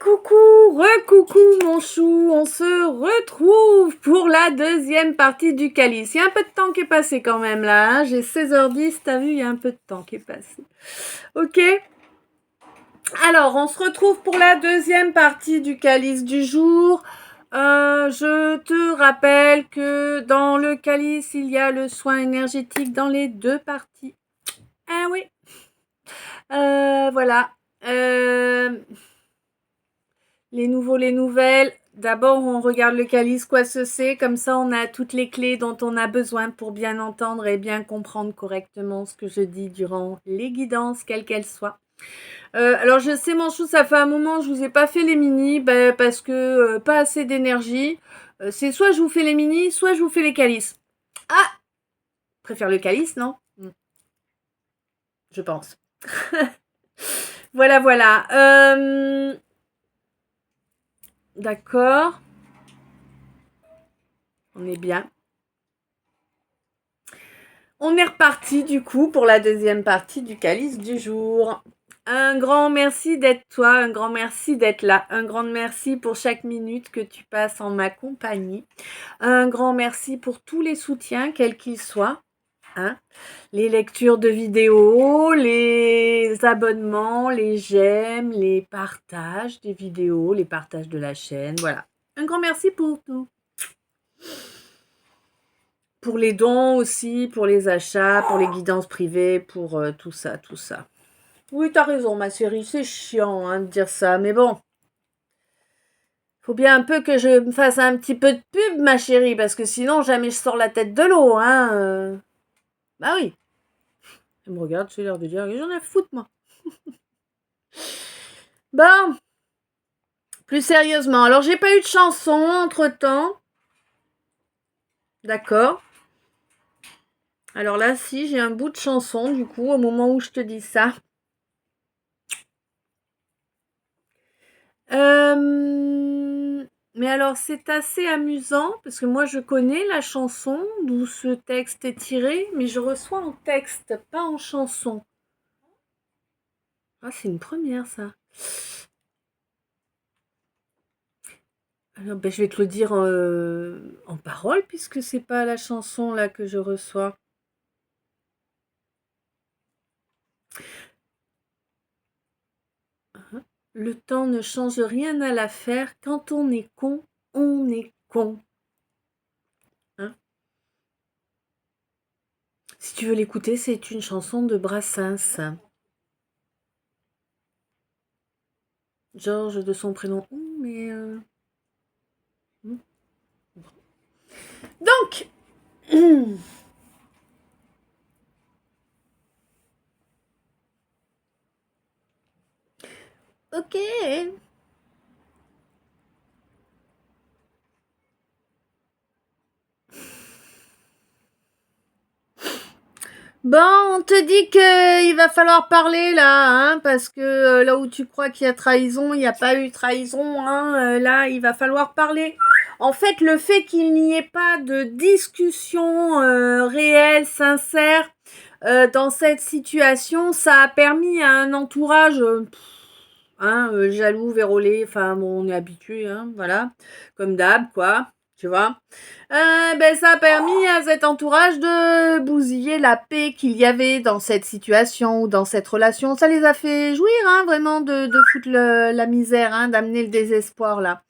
Coucou, recoucou mon chou, on se retrouve pour la deuxième partie du calice. Il y a un peu de temps qui est passé quand même là, hein. J'ai 16h10, t'as vu, il y a un peu de temps qui est passé. Ok. Alors, on se retrouve pour la deuxième partie du calice du jour. Je te rappelle que dans le calice, il y a le soin énergétique dans les deux parties. Ah oui. Voilà. Les nouveaux, les nouvelles. D'abord, on regarde le calice, quoi ce c'est. Comme ça, on a toutes les clés dont on a besoin pour bien entendre et bien comprendre correctement ce que je dis durant les guidances, quelles qu'elles soient. Alors, je sais, mon chou, ça fait un moment que je vous ai pas fait les mini, parce que pas assez d'énergie. C'est soit je vous fais les mini, soit je vous fais les calices. Ah, je préfère le calice, non? Je pense. Voilà, voilà. D'accord. On est bien. On est reparti du coup pour la deuxième partie du calice du jour. Un grand merci d'être toi, un grand merci d'être là, un grand merci pour chaque minute que tu passes en ma compagnie. Un grand merci pour tous les soutiens, quels qu'ils soient. Hein, les lectures de vidéos, les abonnements, les j'aime, les partages des vidéos, les partages de la chaîne. Voilà. Un grand merci pour tout. Pour les dons aussi, pour les achats, pour les guidances privées, pour tout ça, tout ça. Oui, t'as raison, ma chérie, c'est chiant hein, de dire ça, mais bon. Faut bien un peu que je me fasse un petit peu de pub, ma chérie, parce que sinon, jamais je sors la tête de l'eau, hein. Bah oui. Elle me regarde, j'ai l'air de dire, j'en ai à foutre, moi. Bon. Plus sérieusement, alors j'ai pas eu de chanson entre-temps. D'accord. Alors là, si, j'ai un bout de chanson, du coup, au moment où je te dis ça. Mais alors, c'est assez amusant, parce que moi, je connais la chanson d'où ce texte est tiré, mais je reçois en texte, pas en chanson. Ah, c'est une première, ça. Alors, je vais te le dire en parole, puisque c'est pas la chanson, là, que je reçois. Le temps ne change rien à l'affaire. Quand on est con, on est con. Hein? Si tu veux l'écouter, c'est une chanson de Brassens. Georges de son prénom. Mais donc, ok. Bon, on te dit qu'il va falloir parler là, hein, parce que là où tu crois qu'il y a trahison, il n'y a pas eu trahison, hein, là, il va falloir parler. En fait, le fait qu'il n'y ait pas de discussion réelle, sincère, dans cette situation, ça a permis à un entourage jaloux, vérolé, enfin bon, on est habitué, hein, voilà, comme d'hab, quoi, tu vois. Ça a permis à cet entourage de bousiller la paix qu'il y avait dans cette situation ou dans cette relation. Ça les a fait jouir, hein, vraiment, de foutre la misère, hein, d'amener le désespoir, là.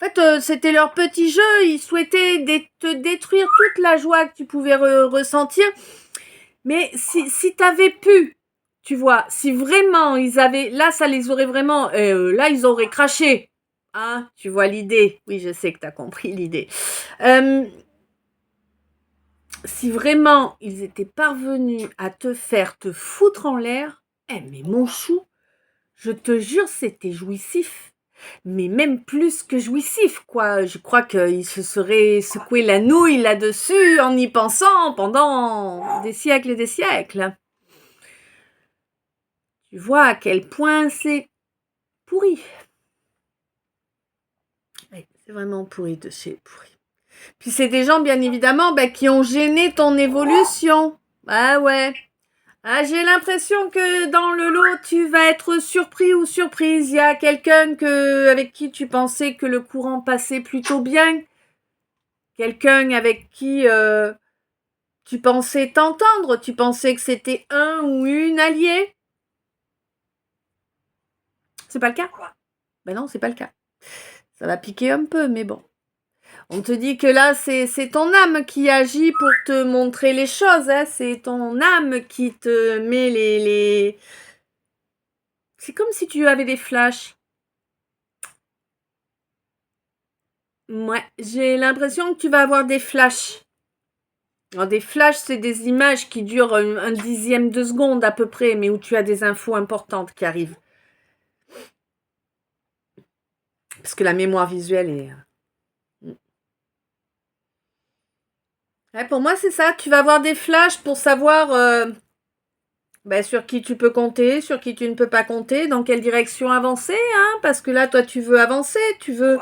En fait, c'était leur petit jeu. Ils souhaitaient te détruire toute la joie que tu pouvais ressentir. Mais si t'avais pu, tu vois, si vraiment ils avaient... Là, ça les aurait vraiment... là, ils auraient craché. Hein, tu vois l'idée. Oui, je sais que t'as compris l'idée. Si vraiment ils étaient parvenus à te faire te foutre en l'air, mais mon chou, je te jure, c'était jouissif. Mais même plus que jouissif, quoi. Je crois qu'ils se seraient secoué la nouille là-dessus en y pensant pendant des siècles et des siècles. Tu vois à quel point c'est pourri. Oui, c'est vraiment pourri de chez pourri. Puis c'est des gens, bien évidemment, qui ont gêné ton évolution. Ah ouais. Ah, j'ai l'impression que dans le lot, tu vas être surpris ou surprise. Il y a quelqu'un avec qui tu pensais que le courant passait plutôt bien. Quelqu'un avec qui tu pensais t'entendre. Tu pensais que c'était un ou une alliée. C'est pas le cas. Ben non, c'est pas le cas. Ça va piquer un peu, mais bon. On te dit que là, c'est ton âme qui agit pour te montrer les choses. Hein. C'est ton âme qui te met les... C'est comme si tu avais des flashs. Ouais, j'ai l'impression que tu vas avoir des flashs. Alors, des flashs, c'est des images qui durent un dixième de seconde à peu près, mais où tu as des infos importantes qui arrivent. Parce que la mémoire visuelle est... Ouais, pour moi, c'est ça. Tu vas avoir des flashs pour savoir sur qui tu peux compter, sur qui tu ne peux pas compter, dans quelle direction avancer. Hein, parce que là, toi, tu veux avancer, tu veux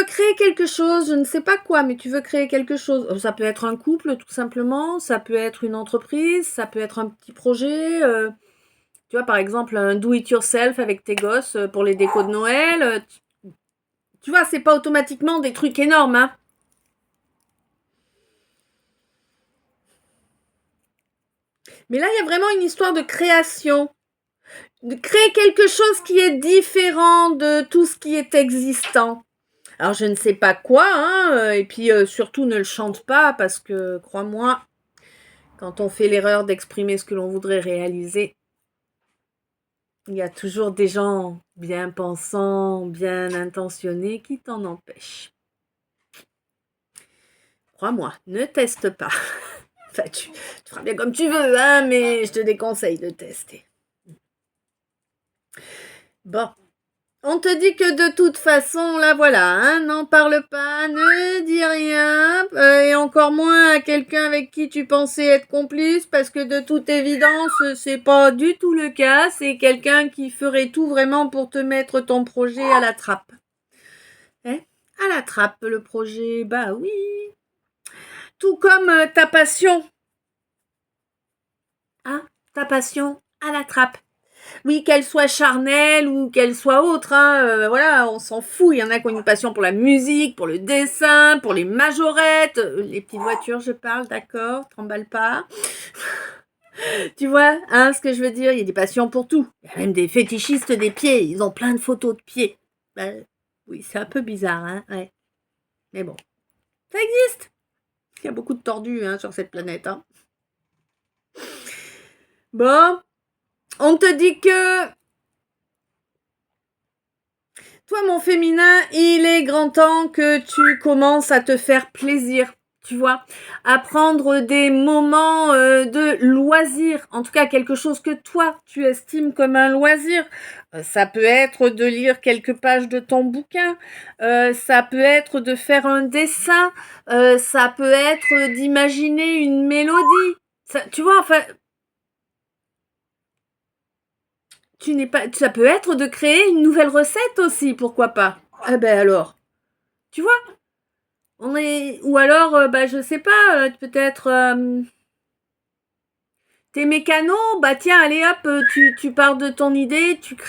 créer quelque chose, je ne sais pas quoi, mais tu veux créer quelque chose. Ça peut être un couple, tout simplement. Ça peut être une entreprise. Ça peut être un petit projet. Tu vois, par exemple, un do-it-yourself avec tes gosses pour les décos de Noël. Tu vois, c'est pas automatiquement des trucs énormes, hein. Mais là, il y a vraiment une histoire de création. De créer quelque chose qui est différent de tout ce qui est existant. Alors, je ne sais pas quoi, hein, et puis surtout ne le chante pas, parce que, crois-moi, quand on fait l'erreur d'exprimer ce que l'on voudrait réaliser, il y a toujours des gens bien pensants, bien intentionnés qui t'en empêchent. Crois-moi, ne teste pas. Enfin, tu feras bien comme tu veux, hein, mais je te déconseille de tester. Bon. On te dit que de toute façon, là voilà, hein, n'en parle pas, ne dis rien, et encore moins à quelqu'un avec qui tu pensais être complice, parce que de toute évidence, c'est pas du tout le cas, c'est quelqu'un qui ferait tout vraiment pour te mettre ton projet à la trappe. Hein? À la trappe, le projet, bah oui. Tout comme ta passion. Hein? Ta passion à la trappe. Oui, qu'elle soit charnelle ou qu'elle soit autre, hein, voilà, on s'en fout. Il y en a qui ont une passion pour la musique, pour le dessin, pour les majorettes, les petites voitures, je parle, d'accord, t'emballe pas. Tu vois, hein, ce que je veux dire, il y a des passions pour tout. Il y a même des fétichistes des pieds, ils ont plein de photos de pieds. Oui, c'est un peu bizarre, hein, ouais. Mais bon, ça existe. Il y a beaucoup de tordus hein, sur cette planète. Hein. Bon, on te dit que toi, mon féminin, il est grand temps que tu commences à te faire plaisir, tu vois, à prendre des moments de loisir, en tout cas quelque chose que toi, tu estimes comme un loisir. Ça peut être de lire quelques pages de ton bouquin, ça peut être de faire un dessin, ça peut être d'imaginer une mélodie. Ça, tu vois, enfin, ça peut être de créer une nouvelle recette aussi, pourquoi pas. Ah ben alors, tu vois, ou alors, je sais pas, peut-être, t'es mécano, bah tiens, allez hop, tu pars de ton idée, tu te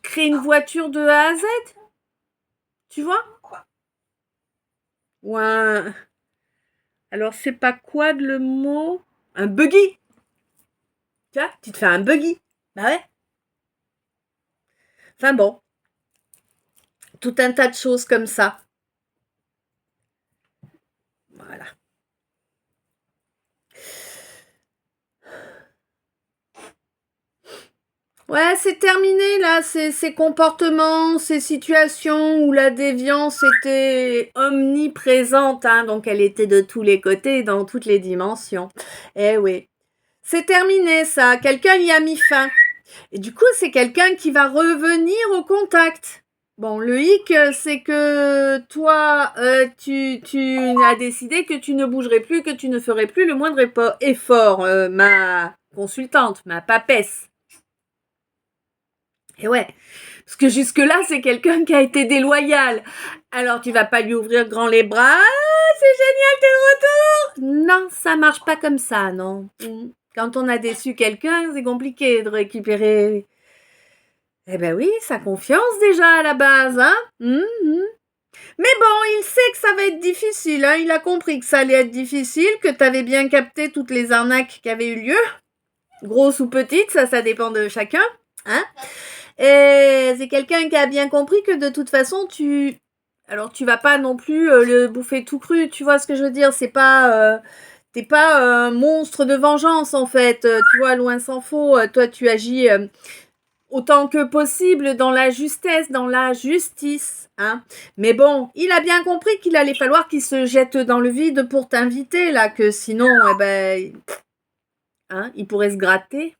crées une voiture de A à Z, tu vois. Ou alors c'est pas quoi le mot? Un buggy. Tu vois, tu te fais un buggy. Bah ouais. Enfin bon, tout un tas de choses comme ça. Voilà. Ouais, c'est terminé là, ces comportements, ces situations où la déviance était omniprésente, hein, donc elle était de tous les côtés, dans toutes les dimensions. Eh oui, c'est terminé ça, quelqu'un y a mis fin. Et du coup, c'est quelqu'un qui va revenir au contact. Bon, le hic, c'est que toi, tu as décidé que tu ne bougerais plus, que tu ne ferais plus le moindre effort, ma consultante, ma papesse. Et ouais, parce que jusque-là, c'est quelqu'un qui a été déloyal. Alors, tu vas pas lui ouvrir grand les bras. Ah, c'est génial, t'es de retour. Non, ça marche pas comme ça, non. Quand on a déçu quelqu'un, c'est compliqué de récupérer. Eh ben oui, sa confiance déjà à la base, hein. Mais bon, il sait que ça va être difficile, hein. Il a compris que ça allait être difficile, que t'avais bien capté toutes les arnaques qui avaient eu lieu. Grosses ou petites, ça dépend de chacun, hein. Et c'est quelqu'un qui a bien compris que de toute façon, alors tu vas pas non plus le bouffer tout cru, tu vois ce que je veux dire, c'est pas t'es pas un monstre de vengeance en fait, tu vois, loin s'en faut, toi tu agis autant que possible dans la justesse, dans la justice, hein. Mais bon, il a bien compris qu'il allait falloir qu'il se jette dans le vide pour t'inviter là, que sinon, eh ben, hein, il pourrait se gratter.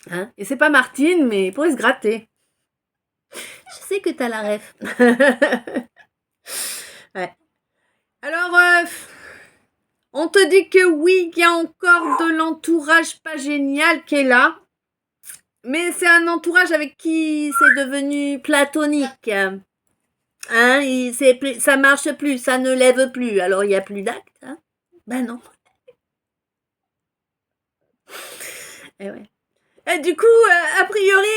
Hein, et c'est pas Martine, mais il pourrait se gratter. Je sais que t'as la ref. Ouais. Alors, on te dit que oui, il y a encore de l'entourage pas génial qui est là. Mais c'est un entourage avec qui c'est devenu platonique. Hein, ça marche plus, ça ne lève plus. Alors, il n'y a plus d'actes. Hein, ben non. Et ouais. Et du coup, a priori,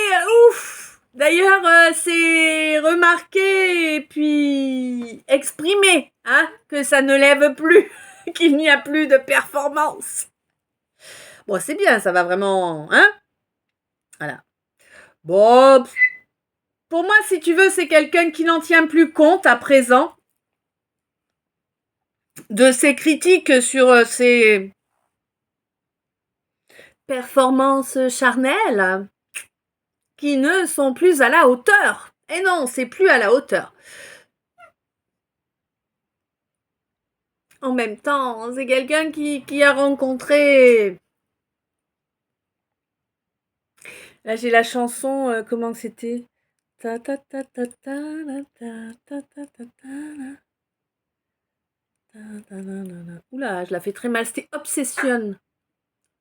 ouf. D'ailleurs, c'est remarqué et puis exprimé, hein, que ça ne lève plus, qu'il n'y a plus de performance. Bon, c'est bien, ça va vraiment, hein. Voilà. Bon, pour moi, si tu veux, c'est quelqu'un qui n'en tient plus compte à présent de ses critiques sur ses performances charnelles qui ne sont plus à la hauteur. Et non, c'est plus à la hauteur. En même temps, c'est quelqu'un qui a rencontré... Là, j'ai la chanson, comment c'était? Ta ta ta ta ta ta ta ta ta ta. Oula, je la fais très mal. C'était Obsession.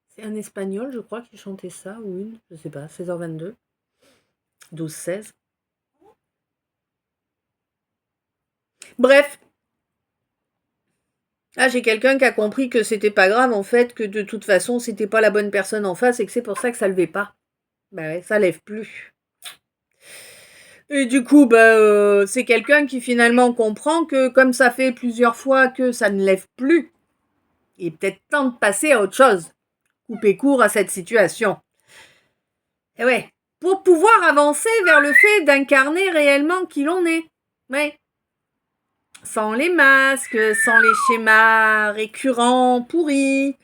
C'est un espagnol, je crois, qui chantait ça, ou une, je sais pas, 16h22. 12-16. Bref. Ah, j'ai quelqu'un qui a compris que c'était pas grave, en fait, que de toute façon, c'était pas la bonne personne en face et que c'est pour ça que ça levait pas. Bah ouais, ça lève plus. Et du coup, c'est quelqu'un qui finalement comprend que comme ça fait plusieurs fois que ça ne lève plus, il est peut-être temps de passer à autre chose. Couper court à cette situation. Et ouais, pour pouvoir avancer vers le fait d'incarner réellement qui l'on est. Ouais. Sans les masques, sans les schémas récurrents, pourris.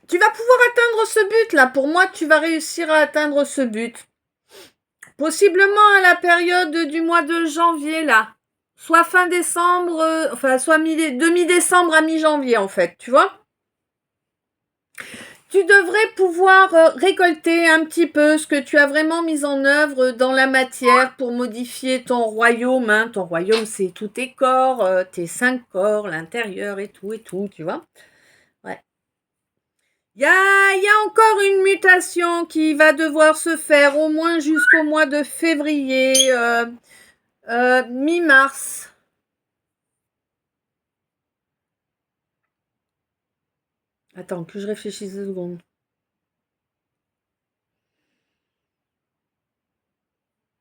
Tu vas pouvoir atteindre ce but là. Pour moi, tu vas réussir à atteindre ce but. Possiblement à la période du mois de janvier là. Soit fin décembre, soit de mi-décembre à mi-janvier en fait, tu vois. Tu devrais pouvoir récolter un petit peu ce que tu as vraiment mis en œuvre dans la matière pour modifier ton royaume. Hein. Ton royaume, c'est tous tes corps, tes 5 corps, l'intérieur et tout, tu vois. Ouais. Il y a encore une mutation qui va devoir se faire au moins jusqu'au mois de février, mi-mars. Attends, que je réfléchisse 2 secondes.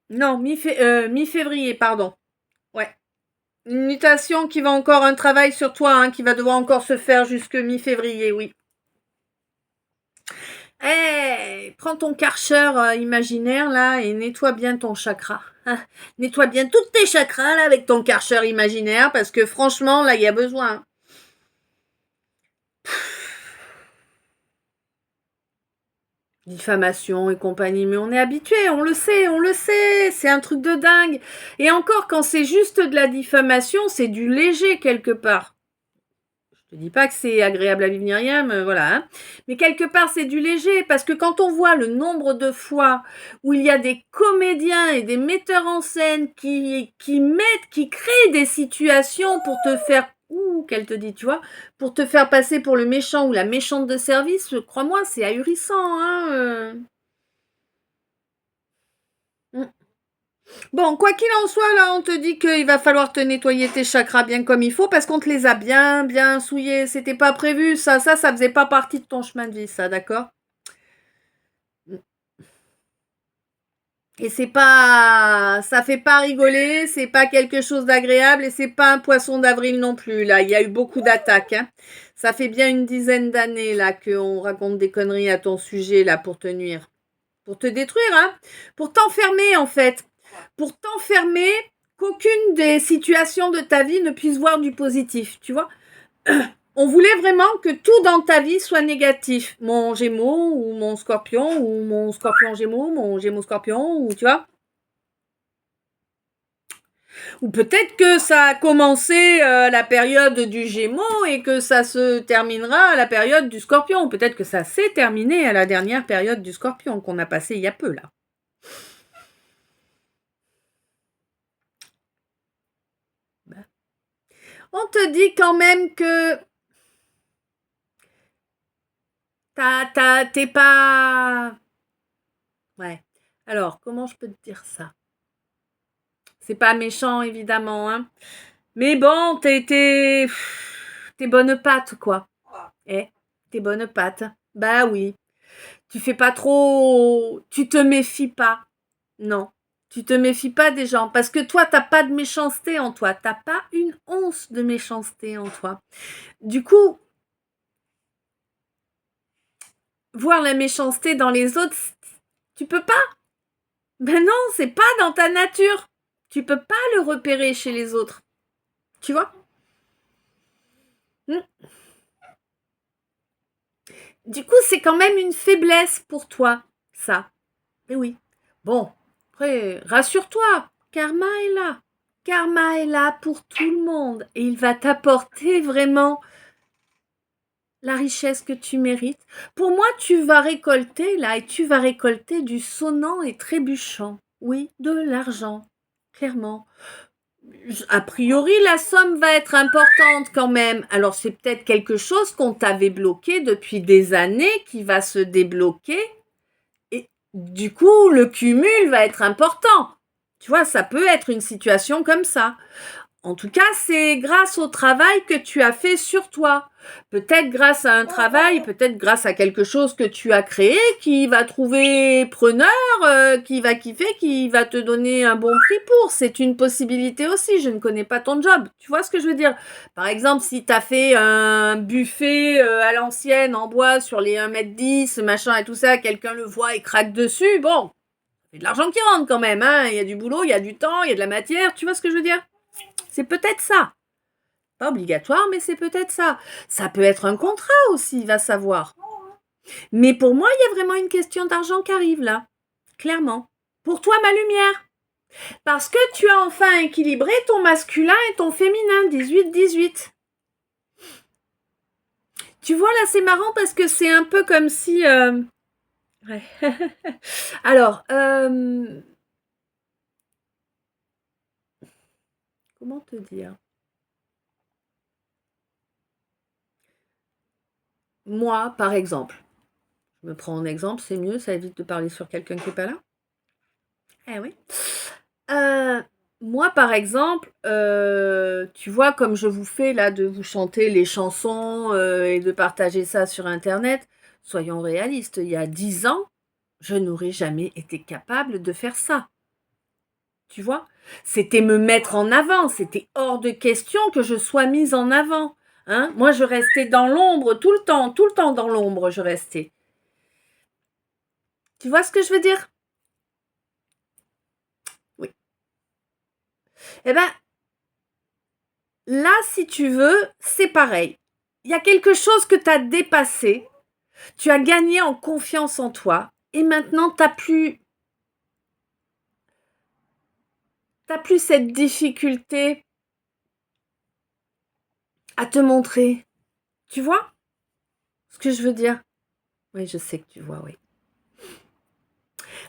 Non, mi-février, pardon. Ouais. Une mutation qui va encore un travail sur toi, hein, qui va devoir encore se faire jusque mi-février, oui. Prends ton karcher imaginaire là et nettoie bien ton chakra. Hein. Nettoie bien tous tes chakras là avec ton karcher imaginaire parce que franchement là il y a besoin. Diffamation et compagnie, mais on est habitué, on le sait, c'est un truc de dingue. Et encore, quand c'est juste de la diffamation, c'est du léger quelque part. Je te dis pas que c'est agréable à vivre ni rien, mais voilà. Hein. Mais quelque part, c'est du léger, parce que quand on voit le nombre de fois où il y a des comédiens et des metteurs en scène qui créent des situations pour te faire ouh, qu'elle te dit, tu vois, pour te faire passer pour le méchant ou la méchante de service, crois-moi, c'est ahurissant, hein. Mm. Bon, quoi qu'il en soit, là, on te dit qu'il va falloir te nettoyer tes chakras bien comme il faut parce qu'on te les a bien, bien souillés. C'était pas prévu, ça faisait pas partie de ton chemin de vie, ça, d'accord? Et c'est pas, ça fait pas rigoler, c'est pas quelque chose d'agréable et c'est pas un poisson d'avril non plus, là. Il y a eu beaucoup d'attaques, hein. Ça fait bien une dizaine d'années, là, qu'on raconte des conneries à ton sujet, là, pour te nuire. Pour te détruire, hein. Pour t'enfermer, en fait. Pour t'enfermer, qu'aucune des situations de ta vie ne puisse voir du positif, tu vois. On voulait vraiment que tout dans ta vie soit négatif. Mon Gémeaux ou mon Scorpion Gémeaux, mon Gémeaux Scorpion, ou tu vois. Ou peut-être que ça a commencé la période du Gémeaux et que ça se terminera à la période du Scorpion. Peut-être que ça s'est terminé à la dernière période du Scorpion qu'on a passé il y a peu là. On te dit quand même que t'es pas... Ouais. Alors, comment je peux te dire ça? C'est pas méchant, évidemment, hein. Mais bon, t'es bonne patte, quoi. Eh, t'es bonne patte. Bah oui. Tu fais pas trop... Tu te méfies pas. Non. Tu te méfies pas des gens. Parce que toi, t'as pas de méchanceté en toi. T'as pas une once de méchanceté en toi. Du coup, voir la méchanceté dans les autres, tu peux pas. Ben non, c'est pas dans ta nature. Tu peux pas le repérer chez les autres. Tu vois? Du coup, c'est quand même une faiblesse pour toi, ça. Mais oui. Bon, après, rassure-toi, Karma est là. Karma est là pour tout le monde et il va t'apporter vraiment la richesse que tu mérites. Pour moi, tu vas récolter là et tu vas récolter du sonnant et trébuchant. Oui, de l'argent, clairement. A priori, la somme va être importante quand même. Alors, c'est peut-être quelque chose qu'on t'avait bloqué depuis des années qui va se débloquer. Et du coup, le cumul va être important. Tu vois, ça peut être une situation comme ça. En tout cas, c'est grâce au travail que tu as fait sur toi. Peut-être grâce à un travail, peut-être grâce à quelque chose que tu as créé qui va trouver preneur, qui va kiffer, qui va te donner un bon prix pour. C'est une possibilité aussi. Je ne connais pas ton job. Tu vois ce que je veux dire? Par exemple, si tu as fait un buffet à l'ancienne en bois sur les 1,10 m, machin et tout ça, quelqu'un le voit et craque dessus, bon, il y a de l'argent qui rentre quand même. Hein. Il y a du boulot, il y a du temps, il y a de la matière. Tu vois ce que je veux dire? C'est peut-être ça. Pas obligatoire, mais c'est peut-être ça. Ça peut être un contrat aussi, va savoir. Mais pour moi, il y a vraiment une question d'argent qui arrive là. Clairement. Pour toi, ma lumière. Parce que tu as enfin équilibré ton masculin et ton féminin, 18-18. Tu vois, là, c'est marrant parce que c'est un peu comme si... Ouais. Alors, comment te dire? Moi, par exemple, je me prends en exemple, c'est mieux, ça évite de parler sur quelqu'un qui n'est pas là. Eh oui. Euh, Moi, par exemple, tu vois, comme je vous fais là, de vous chanter les chansons et de partager ça sur Internet, soyons réalistes, il y a 10 ans, je n'aurais jamais été capable de faire ça. Tu vois? C'était me mettre en avant, c'était hors de question que je sois mise en avant. Hein? Moi, je restais dans l'ombre tout le temps dans l'ombre, je restais. Tu vois ce que je veux dire? Oui. Eh ben, là, si tu veux, c'est pareil. Il y a quelque chose que tu as dépassé, tu as gagné en confiance en toi, et maintenant, t'as plus cette difficulté à te montrer. Tu vois ce que je veux dire? Oui, je sais que tu vois, oui.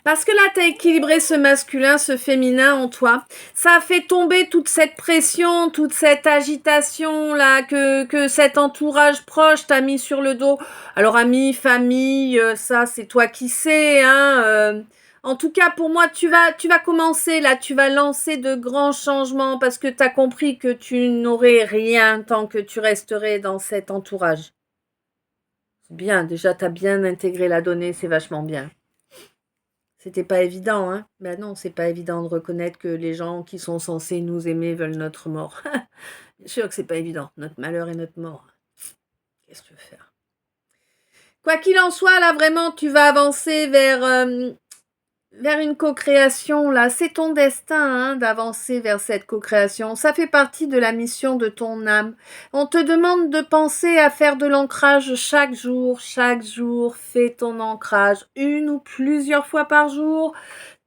Parce que là, tu as équilibré ce masculin, ce féminin en toi. Ça a fait tomber toute cette pression, toute cette agitation là que cet entourage proche t'a mis sur le dos. Alors amis, famille, ça c'est toi qui sais. Hein, en tout cas, pour moi, tu vas commencer là, tu vas lancer de grands changements parce que tu as compris que tu n'aurais rien tant que tu resterais dans cet entourage. C'est bien, déjà, tu as bien intégré la donnée, c'est vachement bien. C'était pas évident, hein. Ben non, c'est pas évident de reconnaître que les gens qui sont censés nous aimer veulent notre mort. Bien sûr que c'est pas évident. Notre malheur et notre mort. Qu'est-ce que tu veux faire? Quoi qu'il en soit, là, vraiment, tu vas avancer vers une co-création, là. C'est ton destin, hein, d'avancer vers cette co-création. Ça fait partie de la mission de ton âme. On te demande de penser à faire de l'ancrage chaque jour. Chaque jour, fais ton ancrage une ou plusieurs fois par jour.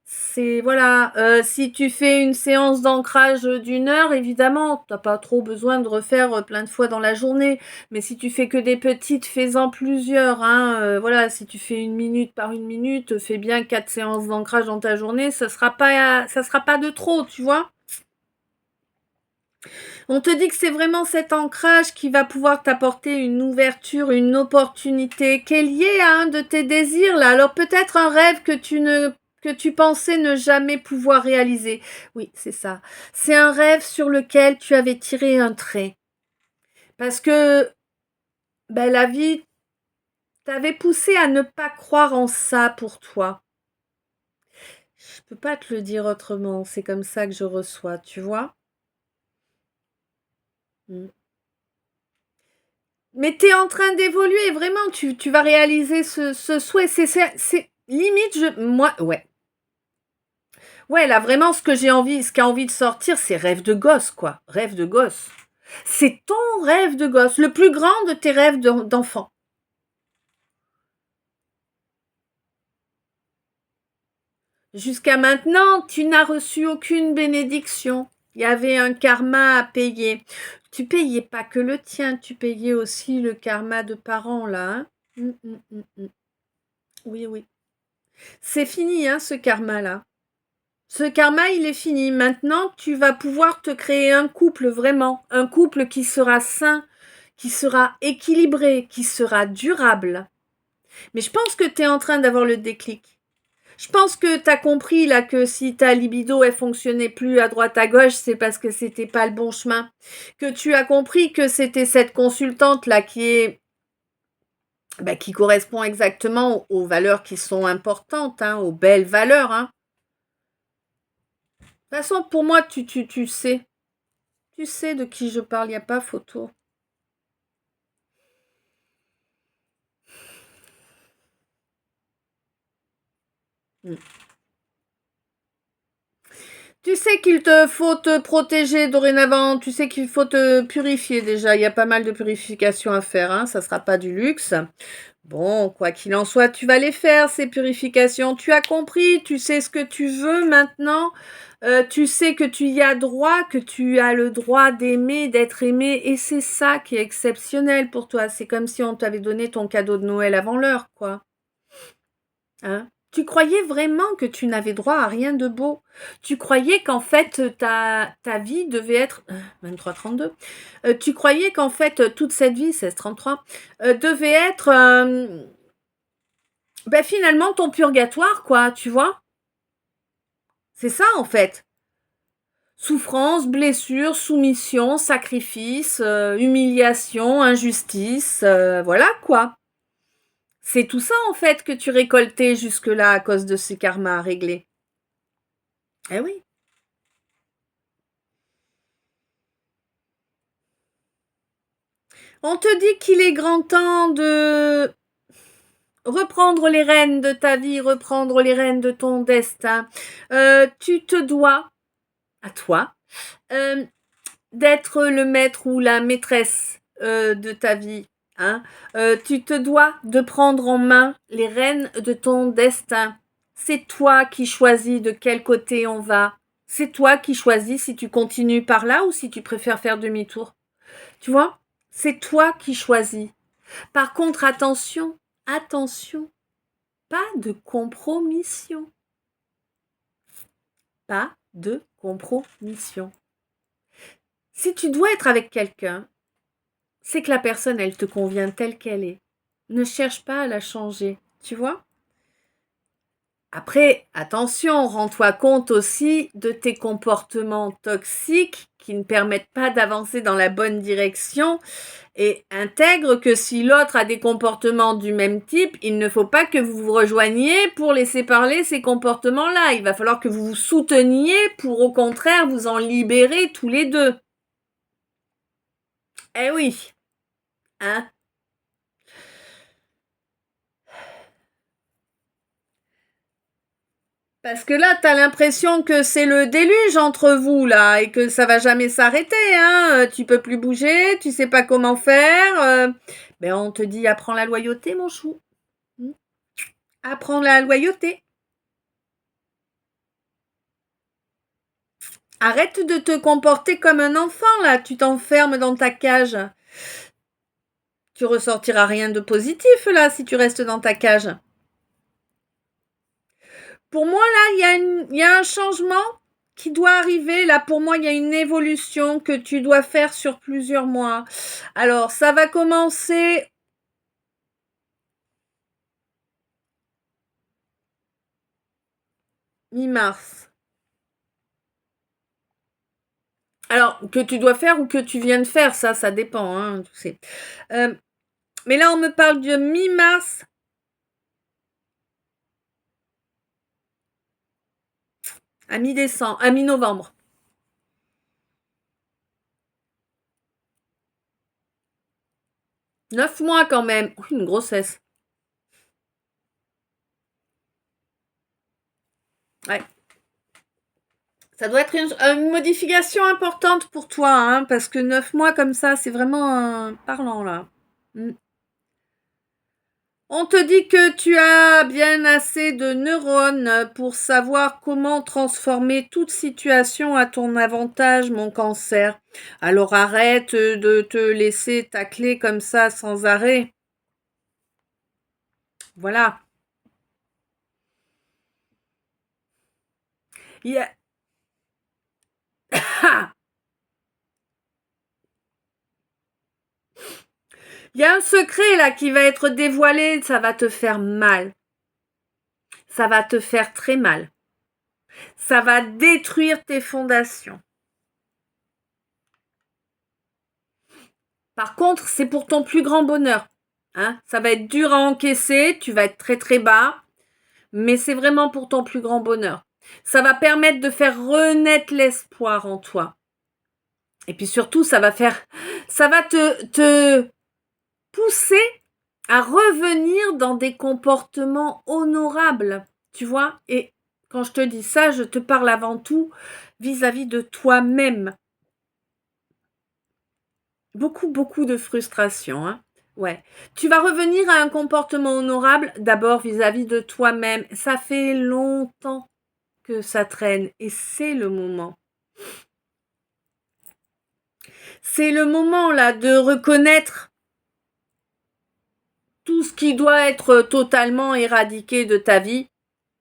C'est voilà, si tu fais une séance d'ancrage d'1 heure, évidemment, t'as pas trop besoin de refaire plein de fois dans la journée. Mais si tu fais que des petites, fais-en plusieurs. Hein, voilà, si tu fais 1 minute par 1 minute, fais bien 4 séances d'ancrage dans ta journée, ça sera pas de trop, tu vois. On te dit que c'est vraiment cet ancrage qui va pouvoir t'apporter une ouverture, une opportunité qui est liée à un de tes désirs là. Alors peut-être un rêve que tu pensais ne jamais pouvoir réaliser. Oui, c'est ça. C'est un rêve sur lequel tu avais tiré un trait. Parce que la vie t'avait poussé à ne pas croire en ça pour toi. Je peux pas te le dire autrement, c'est comme ça que je reçois, tu vois. Mais tu es en train d'évoluer, vraiment, tu vas réaliser ce souhait. C'est limite, moi, ouais. Ouais, là, vraiment, ce qui a envie de sortir, c'est rêve de gosse, quoi. Rêve de gosse. C'est ton rêve de gosse, le plus grand de tes rêves d'enfant. Jusqu'à maintenant, tu n'as reçu aucune bénédiction. Il y avait un karma à payer. Tu payais pas que le tien, tu payais aussi le karma de parents, là. Hein. Oui, oui. C'est fini, hein, ce karma-là. Ce karma, il est fini. Maintenant, tu vas pouvoir te créer un couple, vraiment. Un couple qui sera sain, qui sera équilibré, qui sera durable. Mais je pense que tu es en train d'avoir le déclic. Je pense que tu as compris là que si ta libido elle fonctionnait plus à droite à gauche, c'est parce que c'était pas le bon chemin. Que tu as compris que c'était cette consultante là qui correspond exactement aux valeurs qui sont importantes, hein, aux belles valeurs. Hein. De toute façon, pour moi, tu sais. Tu sais de qui je parle, il n'y a pas photo. Tu sais qu'il te faut te protéger dorénavant, tu sais qu'il faut te purifier déjà, il y a pas mal de purifications à faire, hein, ça sera pas du luxe. Bon, quoi qu'il en soit, tu vas les faire, ces purifications. Tu as compris, tu sais ce que tu veux maintenant. Tu sais que tu y as droit, que tu as le droit d'aimer, d'être aimé. Et c'est ça qui est exceptionnel pour toi. C'est comme si on t'avait donné ton cadeau de Noël avant l'heure, quoi. Hein? Tu croyais vraiment que tu n'avais droit à rien de beau. Tu croyais qu'en fait, ta vie devait être... 23-32. Tu croyais qu'en fait, toute cette vie, 16-33, devait être finalement ton purgatoire, quoi, tu vois. C'est ça, en fait. Souffrance, blessure, soumission, sacrifice, humiliation, injustice, voilà, quoi. C'est tout ça, en fait, que tu récoltais jusque-là à cause de ces karmas à régler. Eh oui. On te dit qu'il est grand temps de reprendre les rênes de ta vie, reprendre les rênes de ton destin. Tu te dois, à toi, d'être le maître ou la maîtresse de ta vie. Hein. Tu te dois de prendre en main les rênes de ton destin. C'est toi qui choisis de quel côté on va. C'est toi qui choisis si tu continues par là ou si tu préfères faire demi-tour. Tu vois, c'est toi qui choisis. Par contre, attention, pas de compromission. pas de compromission. Si tu dois être avec quelqu'un, c'est que la personne, elle te convient telle qu'elle est. Ne cherche pas à la changer, tu vois? Après, attention, rends-toi compte aussi de tes comportements toxiques qui ne permettent pas d'avancer dans la bonne direction et intègre que si l'autre a des comportements du même type, il ne faut pas que vous vous rejoigniez pour laisser parler ces comportements-là. Il va falloir que vous vous souteniez pour au contraire vous en libérer tous les deux. Eh oui, hein? Parce que là, t'as l'impression que c'est le déluge entre vous, là, et que ça va jamais s'arrêter, hein. Tu peux plus bouger, tu sais pas comment faire. Ben, on te dit, apprends la loyauté, mon chou. Apprends la loyauté. Arrête de te comporter comme un enfant, là. Tu t'enfermes dans ta cage. Tu ressortiras rien de positif, là, si tu restes dans ta cage. Pour moi, là, il y a un changement qui doit arriver. Là, pour moi, il y a une évolution que tu dois faire sur plusieurs mois. Alors, ça va commencer mi-mars. Alors, que tu dois faire ou que tu viens de faire, ça dépend, hein, tu sais. Mais là, on me parle de mi-mars à mi-décembre, à mi-novembre. 9 mois quand même. Une grossesse. Ouais. Ça doit être une modification importante pour toi, hein, parce que 9 mois comme ça, c'est vraiment parlant, là. On te dit que tu as bien assez de neurones pour savoir comment transformer toute situation à ton avantage, mon cancer. Alors arrête de te laisser tacler comme ça sans arrêt. Voilà. Il y a... Il y a un secret là qui va être dévoilé, ça va te faire mal. Ça va te faire très mal. Ça va détruire tes fondations. Par contre, c'est pour ton plus grand bonheur. Hein, ça va être dur à encaisser, tu vas être très très bas, mais c'est vraiment pour ton plus grand bonheur. Ça va permettre de faire renaître l'espoir en toi. Et puis surtout, ça va te pousser à revenir dans des comportements honorables, tu vois. Et quand je te dis ça, je te parle avant tout vis-à-vis de toi-même. Beaucoup de frustration, hein. Ouais. Tu vas revenir à un comportement honorable d'abord vis-à-vis de toi-même. Ça fait longtemps que ça traîne et c'est le moment. C'est le moment là de reconnaître tout ce qui doit être totalement éradiqué de ta vie.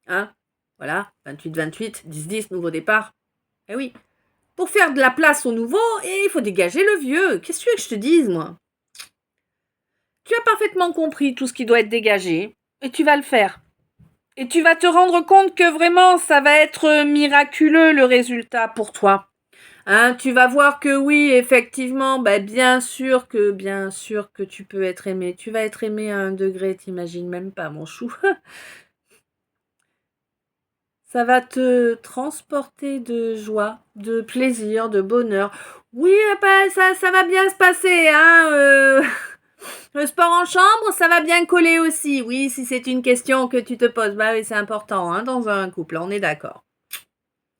Hein? Voilà, 28-28, 10-10, nouveau départ. Eh oui. Pour faire de la place au nouveau, il faut dégager le vieux. Qu'est-ce que tu veux que je te dise, moi? Tu as parfaitement compris tout ce qui doit être dégagé et tu vas le faire. Et tu vas te rendre compte que vraiment, ça va être miraculeux le résultat pour toi. Hein, tu vas voir que oui, effectivement, bien sûr que tu peux être aimé. Tu vas être aimé à un degré, t'imagines même pas, mon chou. Ça va te transporter de joie, de plaisir, de bonheur. Oui, ça va bien se passer, hein. Le sport en chambre, ça va bien coller aussi. Oui, si c'est une question que tu te poses, oui, c'est important, hein, dans un couple, on est d'accord.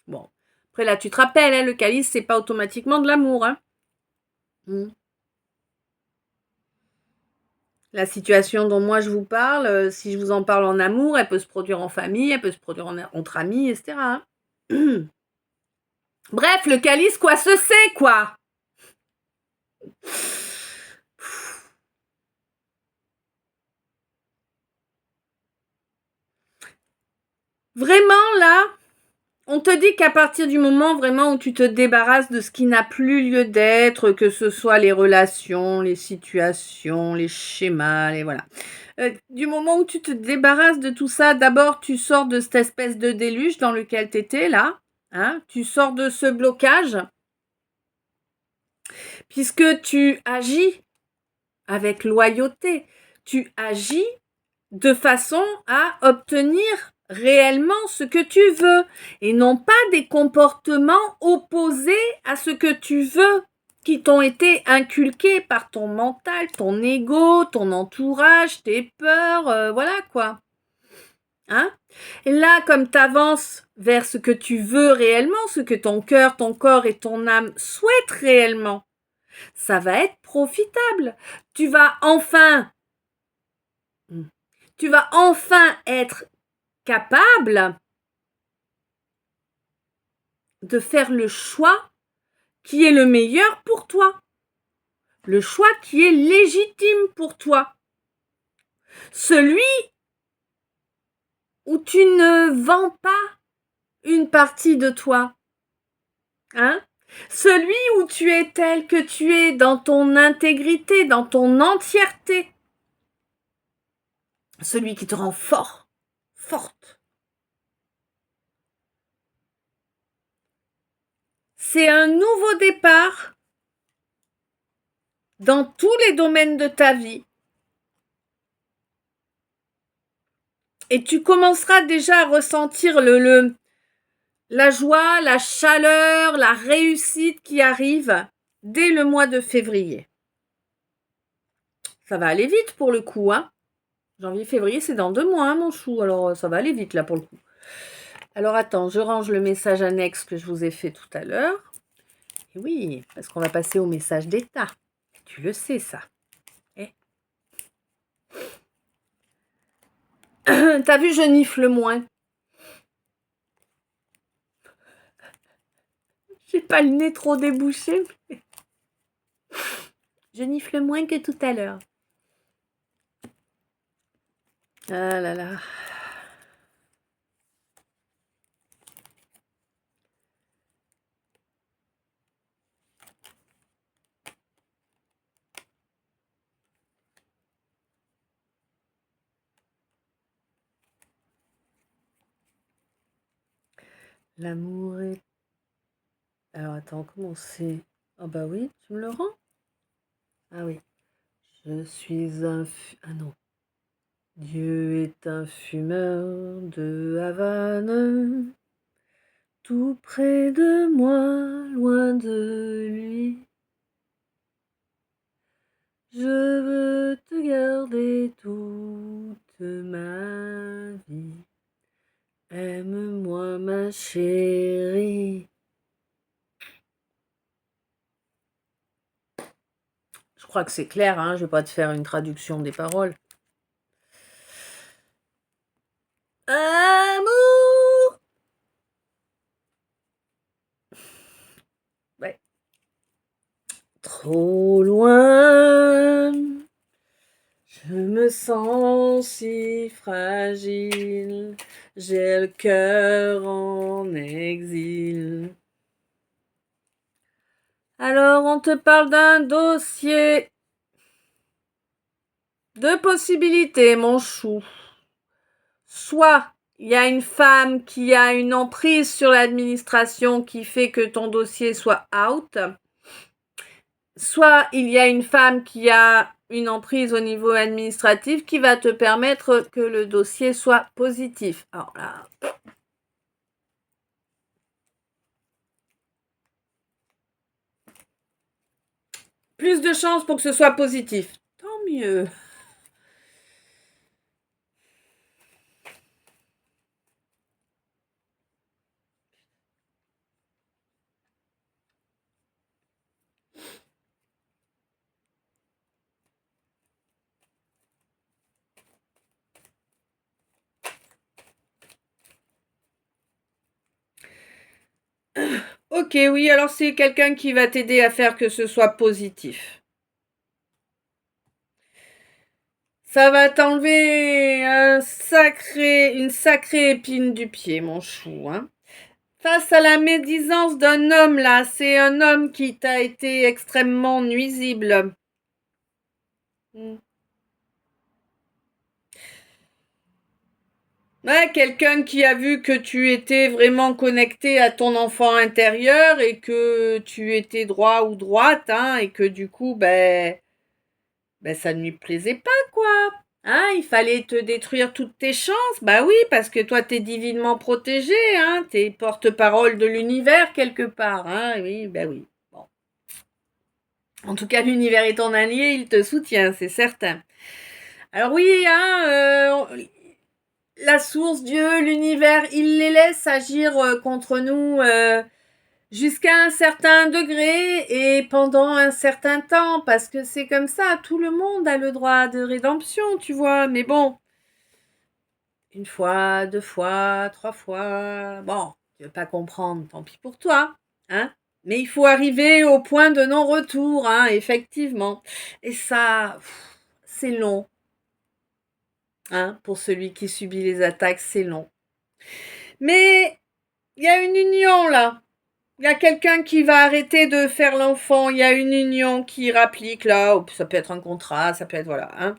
Bon, après là, tu te rappelles, hein, le calice, c'est pas automatiquement de l'amour, hein. La situation dont moi je vous parle, si je vous en parle en amour, elle peut se produire en famille, elle peut se produire entre amis, etc. Hein. Bref, le calice, quoi, se sait, quoi. Vraiment, là, On te dit qu'à partir du moment vraiment où tu te débarrasses de ce qui n'a plus lieu d'être, que ce soit les relations, les situations, les schémas, les voilà. Du moment où tu te débarrasses de tout ça, d'abord tu sors de cette espèce de déluge dans lequel tu étais là, hein, tu sors de ce blocage, puisque tu agis avec loyauté, tu agis de façon à obtenir réellement ce que tu veux et non pas des comportements opposés à ce que tu veux qui t'ont été inculqués par ton mental, ton ego, ton entourage, tes peurs, voilà quoi. Hein? Et là, comme tu avances vers ce que tu veux réellement, ce que ton cœur, ton corps et ton âme souhaitent réellement, ça va être profitable. Tu vas enfin être capable de faire le choix qui est le meilleur pour toi, le choix qui est légitime pour toi, celui où tu ne vends pas une partie de toi, hein? Celui où tu es tel que tu es dans ton intégrité, dans ton entièreté, celui qui te rend fort, forte. C'est un nouveau départ dans tous les domaines de ta vie. Et tu commenceras déjà à ressentir la joie, la chaleur, la réussite qui arrive dès le mois de février. Ça va aller vite pour le coup, hein. Janvier, février, c'est dans 2 mois, hein, mon chou. Alors, ça va aller vite là pour le coup. Alors, attends, je range le message annexe que je vous ai fait tout à l'heure. Et oui, parce qu'on va passer au message d'état. Tu le sais, ça. Eh. T'as vu, je nifle moins. J'ai pas le nez trop débouché, mais je nifle moins que tout à l'heure. Ah là là. L'amour est... Alors attends, comment c'est? Ah bah oui, tu me le rends? Ah oui. Je suis un... Ah non. Dieu est un fumeur de Havane, tout près de moi, loin de lui. Je veux te garder toute ma vie. Aime-moi, ma chérie. Je crois que c'est clair, hein, je vais pas te faire une traduction des paroles. Amour. Ouais. Trop loin. Je me sens si fragile. J'ai le cœur en exil. Alors, on te parle d'un dossier. 2 possibilités, mon chou. Soit il y a une femme qui a une emprise sur l'administration qui fait que ton dossier soit out. Soit il y a une femme qui a une emprise au niveau administratif qui va te permettre que le dossier soit positif. Alors là... Plus de chances pour que ce soit positif. Tant mieux. Ok, oui, alors c'est quelqu'un qui va t'aider à faire que ce soit positif. Ça va t'enlever une sacrée épine du pied, mon chou, hein. face à la médisance d'un homme, là, c'est un homme qui t'a été extrêmement nuisible. Ouais, quelqu'un qui a vu que tu étais vraiment connecté à ton enfant intérieur et que tu étais droit ou droite, hein, et que du coup, ça ne lui plaisait pas, quoi. Hein, il fallait te détruire toutes tes chances. Bah oui, parce que toi, t'es divinement protégé, hein, t'es porte-parole de l'univers quelque part, hein, oui, bah oui. Bon. En tout cas, l'univers est ton allié, il te soutient, c'est certain. Alors oui, hein, la source, Dieu, l'univers, il les laisse agir contre nous jusqu'à un certain degré et pendant un certain temps, parce que c'est comme ça, tout le monde a le droit de rédemption, tu vois, mais bon, une fois, deux fois, trois fois, bon, tu veux pas comprendre, tant pis pour toi, hein, mais il faut arriver au point de non-retour, hein, effectivement, et ça, c'est long, hein, pour celui qui subit les attaques, c'est long. Mais il y a une union là. Il y a quelqu'un qui va arrêter de faire l'enfant. Il y a une union qui rapplique là. Ça peut être un contrat, ça peut être voilà. Hein.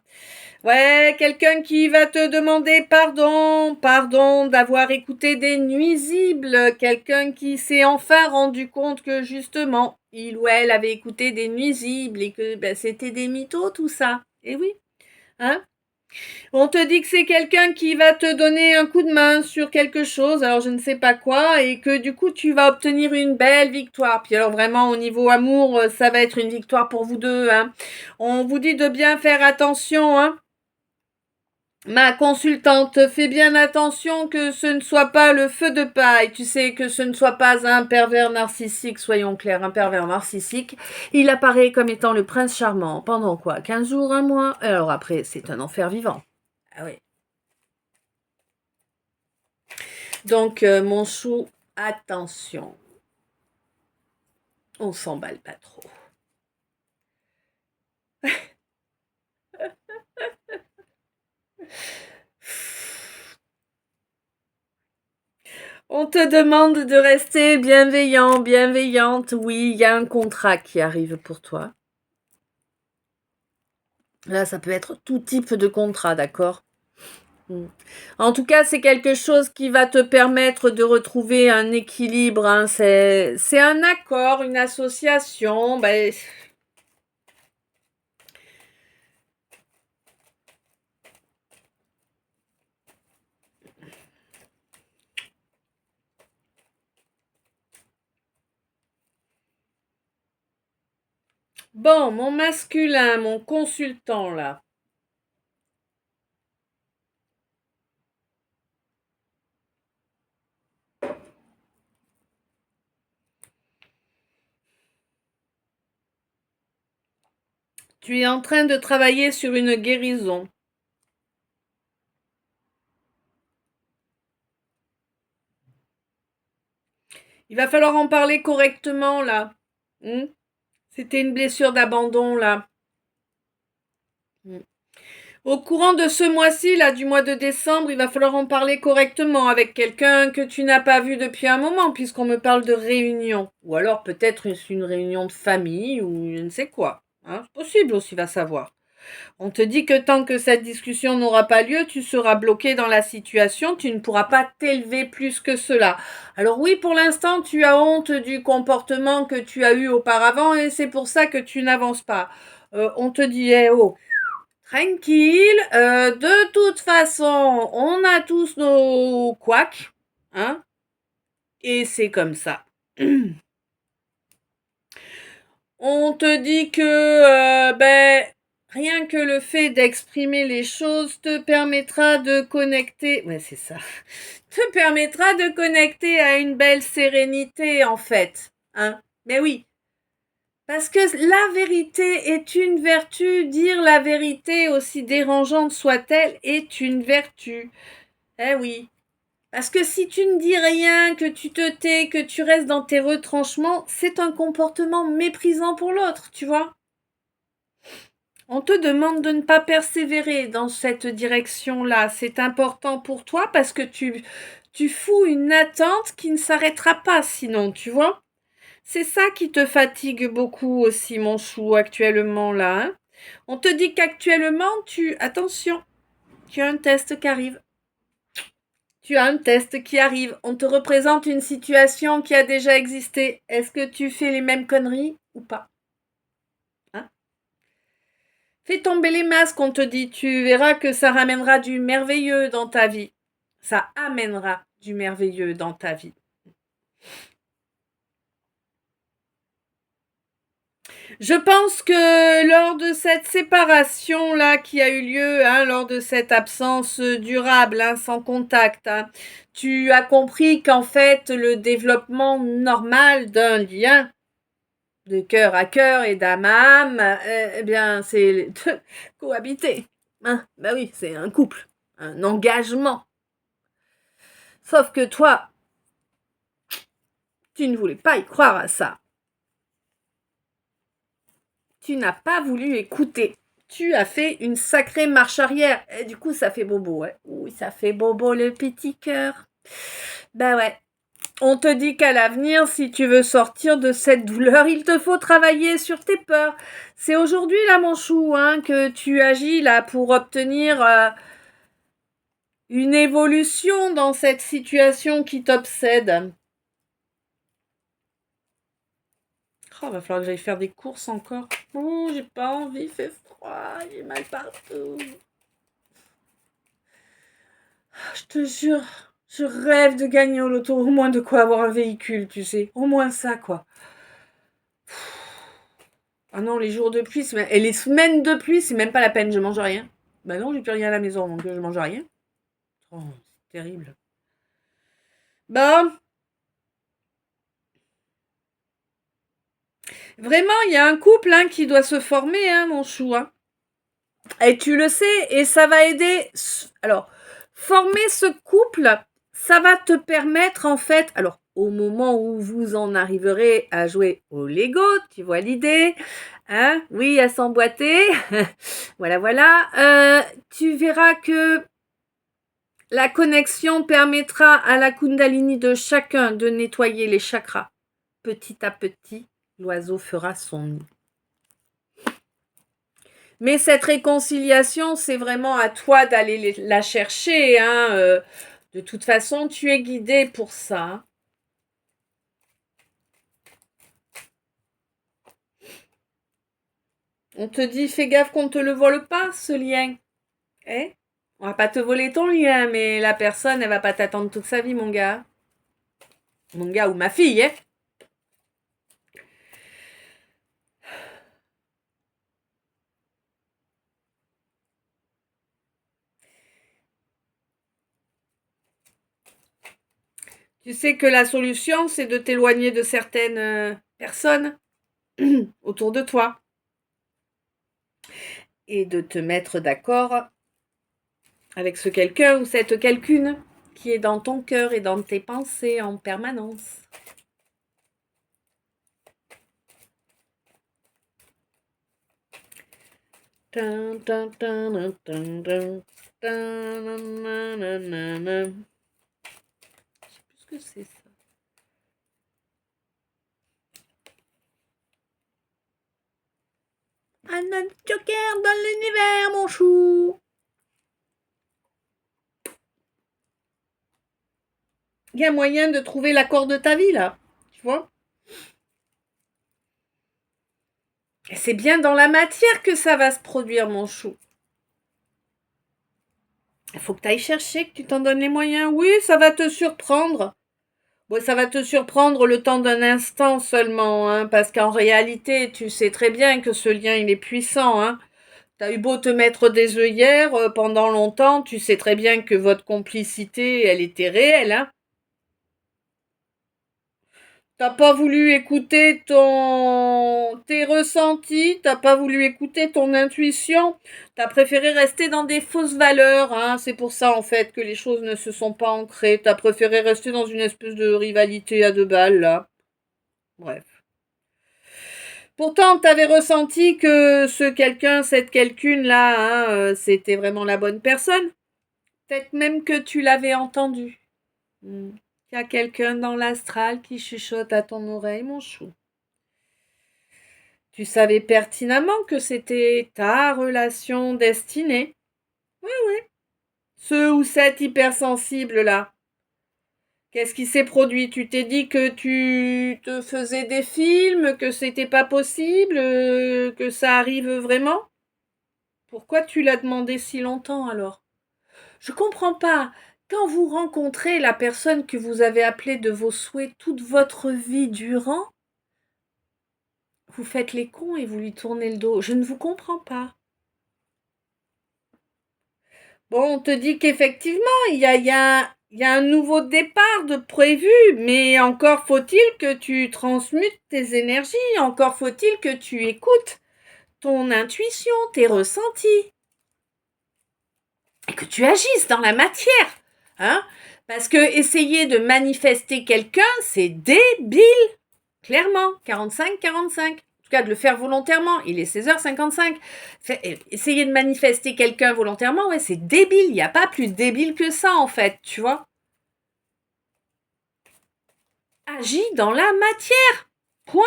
Ouais, quelqu'un qui va te demander pardon d'avoir écouté des nuisibles. Quelqu'un qui s'est enfin rendu compte que justement, il ou elle avait écouté des nuisibles et que c'était des mythos tout ça. Et oui, hein. On te dit que c'est quelqu'un qui va te donner un coup de main sur quelque chose, alors je ne sais pas quoi, et que du coup tu vas obtenir une belle victoire. Puis alors vraiment au niveau amour, ça va être une victoire pour vous deux. Hein. On vous dit de bien faire attention. Hein. Ma consultante, fais bien attention que ce ne soit pas le feu de paille. Tu sais que ce ne soit pas un pervers narcissique, soyons clairs, un pervers narcissique. Il apparaît comme étant le prince charmant. Pendant quoi 15 jours, un mois. Alors après, c'est un enfer vivant. Ah oui. Donc, mon chou, attention. On s'emballe pas trop. On te demande de rester bienveillant, bienveillante. Oui, il y a un contrat qui arrive pour toi. Là, ça peut être tout type de contrat, d'accord ? En tout cas, c'est quelque chose qui va te permettre de retrouver un équilibre. Hein. C'est un accord, une association. Bon, mon masculin, mon consultant, là. Tu es en train de travailler sur une guérison. Il va falloir en parler correctement, là. C'était une blessure d'abandon, là. Au courant de ce mois-ci, là, du mois de décembre, il va falloir en parler correctement avec quelqu'un que tu n'as pas vu depuis un moment, puisqu'on me parle de réunion. Ou alors peut-être une réunion de famille, ou je ne sais quoi. Hein, c'est possible aussi, va savoir. On te dit que tant que cette discussion n'aura pas lieu, tu seras bloqué dans la situation, tu ne pourras pas t'élever plus que cela. Alors oui, pour l'instant, tu as honte du comportement que tu as eu auparavant et c'est pour ça que tu n'avances pas. On te dit, oh, tranquille, de toute façon, on a tous nos couacs, hein, et c'est comme ça. On te dit que, rien que le fait d'exprimer les choses te permettra de connecter, ouais, c'est ça, te permettra de connecter à une belle sérénité, en fait, hein. Mais oui. Parce que la vérité est une vertu, dire la vérité, aussi dérangeante soit-elle, est une vertu. Eh oui. Parce que si tu ne dis rien, que tu te tais, que tu restes dans tes retranchements, c'est un comportement méprisant pour l'autre, tu vois. On te demande de ne pas persévérer dans cette direction-là. C'est important pour toi parce que tu fous une attente qui ne s'arrêtera pas sinon, tu vois. C'est ça qui te fatigue beaucoup aussi, mon chou, actuellement là. Hein. On te dit qu'actuellement, attention, tu as un test qui arrive. Tu as un test qui arrive. On te représente une situation qui a déjà existé. Est-ce que tu fais les mêmes conneries ou pas? Hein? Fais tomber les masques, on te dit. Tu verras que ça ramènera du merveilleux dans ta vie. Ça amènera du merveilleux dans ta vie. Je pense que lors de cette séparation-là qui a eu lieu, hein, lors de cette absence durable, hein, sans contact, hein, tu as compris qu'en fait, le développement normal d'un lien de cœur à cœur et d'âme à âme, eh bien, c'est de cohabiter. Hein, bah oui, c'est un couple, un engagement. Sauf que toi, tu ne voulais pas y croire à ça. Tu n'as pas voulu écouter. Tu as fait une sacrée marche arrière. Et du coup, ça fait bobo, ouais. Oui, ça fait bobo le petit cœur. Ben ouais. On te dit qu'à l'avenir, si tu veux sortir de cette douleur, il te faut travailler sur tes peurs. C'est aujourd'hui, là, mon chou, hein, que tu agis, là, pour obtenir une évolution dans cette situation qui t'obsède. Oh, va falloir que j'aille faire des courses encore. Oh, j'ai pas envie, il fait froid, j'ai mal partout. Je te jure, je rêve de gagner au loto, au moins de quoi avoir un véhicule, tu sais. Au moins ça, quoi. Ah non, les jours de pluie, et les semaines de pluie, c'est même pas la peine, je mange rien. Bah non, j'ai plus rien à la maison, donc je mange rien. Oh, c'est terrible. Bah, vraiment, il y a un couple hein, qui doit se former, hein, mon chou. Hein. Et tu le sais, et ça va aider. Alors, former ce couple, ça va te permettre, en fait, alors, au moment où vous en arriverez à jouer au Lego, tu vois l'idée, hein, oui, à s'emboîter, voilà, tu verras que la connexion permettra à la Kundalini de chacun de nettoyer les chakras. Petit à petit, l'oiseau fera son nid. Mais cette réconciliation, c'est vraiment à toi d'aller la chercher. Hein. De toute façon, tu es guidé pour ça. On te dit, fais gaffe qu'on ne te le vole pas, ce lien. Eh? On va pas te voler ton lien, mais la personne, elle va pas t'attendre toute sa vie, mon gars. Mon gars ou ma fille, hein? Tu sais que la solution, c'est de t'éloigner de certaines personnes autour de toi et de te mettre d'accord avec ce quelqu'un ou cette quelqu'une qui est dans ton cœur et dans tes pensées en permanence. Je sais plus ce que c'est ça. Un autre joker dans l'univers, mon chou. Il y a moyen de trouver l'accord de ta vie, là. Tu vois? Et c'est bien dans la matière que ça va se produire, mon chou. Il faut que tu ailles chercher, que tu t'en donnes les moyens. Oui, ça va te surprendre. Bon, ça va te surprendre le temps d'un instant seulement, hein, parce qu'en réalité, tu sais très bien que ce lien, il est puissant. Hein. T'as eu beau te mettre des œillères pendant longtemps, tu sais très bien que votre complicité, elle était réelle. Hein. T'as pas voulu écouter tes ressentis, t'as pas voulu écouter ton intuition, t'as préféré rester dans des fausses valeurs, hein. C'est pour ça en fait que les choses ne se sont pas ancrées, t'as préféré rester dans une espèce de rivalité à deux balles, là. Bref. Pourtant, t'avais ressenti que ce quelqu'un, cette quelqu'une-là, hein, c'était vraiment la bonne personne. Peut-être même que tu l'avais entendu. Il y a quelqu'un dans l'astral qui chuchote à ton oreille, mon chou. Tu savais pertinemment que c'était ta relation destinée. Oui, oui. Ce ou cette hypersensible-là. Qu'est-ce qui s'est produit? Tu t'es dit que tu te faisais des films, que c'était pas possible, que ça arrive vraiment? Pourquoi tu l'as demandé si longtemps alors? Je comprends pas. Quand vous rencontrez la personne que vous avez appelée de vos souhaits toute votre vie durant, vous faites les cons et vous lui tournez le dos. Je ne vous comprends pas. Bon, on te dit qu'effectivement, il y a un nouveau départ de prévu, mais encore faut-il que tu transmutes tes énergies, encore faut-il que tu écoutes ton intuition, tes ressentis, et que tu agisses dans la matière, hein? Parce que essayer de manifester quelqu'un, c'est débile, clairement, 45-45. En tout cas, de le faire volontairement, il est 16h55. Essayer de manifester quelqu'un volontairement, ouais, c'est débile. Il n'y a pas plus débile que ça, en fait, tu vois. Agis dans la matière. Point.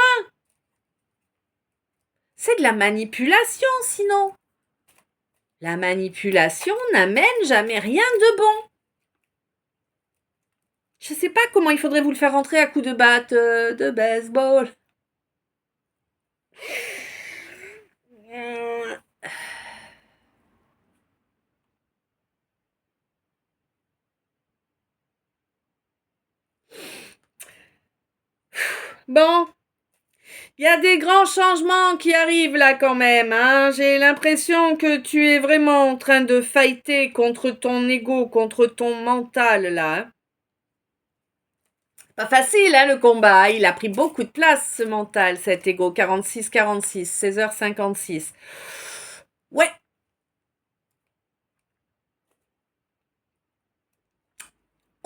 C'est de la manipulation, sinon. La manipulation n'amène jamais rien de bon. Je sais pas comment il faudrait vous le faire rentrer à coups de batte de baseball. Bon, il y a des grands changements qui arrivent là quand même, hein. J'ai l'impression que tu es vraiment en train de fighter contre ton ego, contre ton mental là. Hein. Pas facile, hein, le combat. Il a pris beaucoup de place, ce mental, cet ego. 46-46, 16h56. Ouais.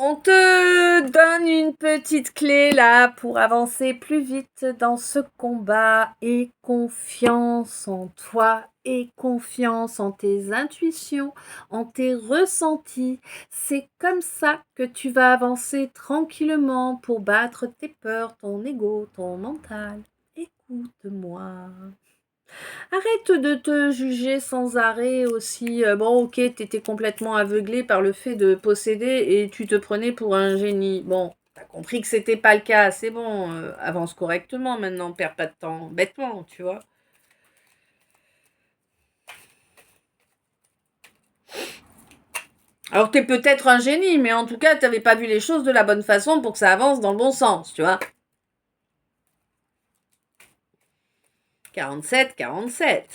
On te donne une petite clé là pour avancer plus vite dans ce combat. Et confiance en toi, et confiance en tes intuitions, en tes ressentis. C'est comme ça que tu vas avancer tranquillement pour battre tes peurs, ton ego, ton mental. Écoute-moi. Arrête de te juger sans arrêt aussi. Bon, ok, t'étais complètement aveuglé par le fait de posséder et tu te prenais pour un génie. Bon, t'as compris que c'était pas le cas, c'est bon. Avance correctement maintenant, perds pas de temps bêtement, tu vois. Alors t'es peut-être un génie, mais en tout cas, t'avais pas vu les choses de la bonne façon pour que ça avance dans le bon sens, tu vois. 47-47.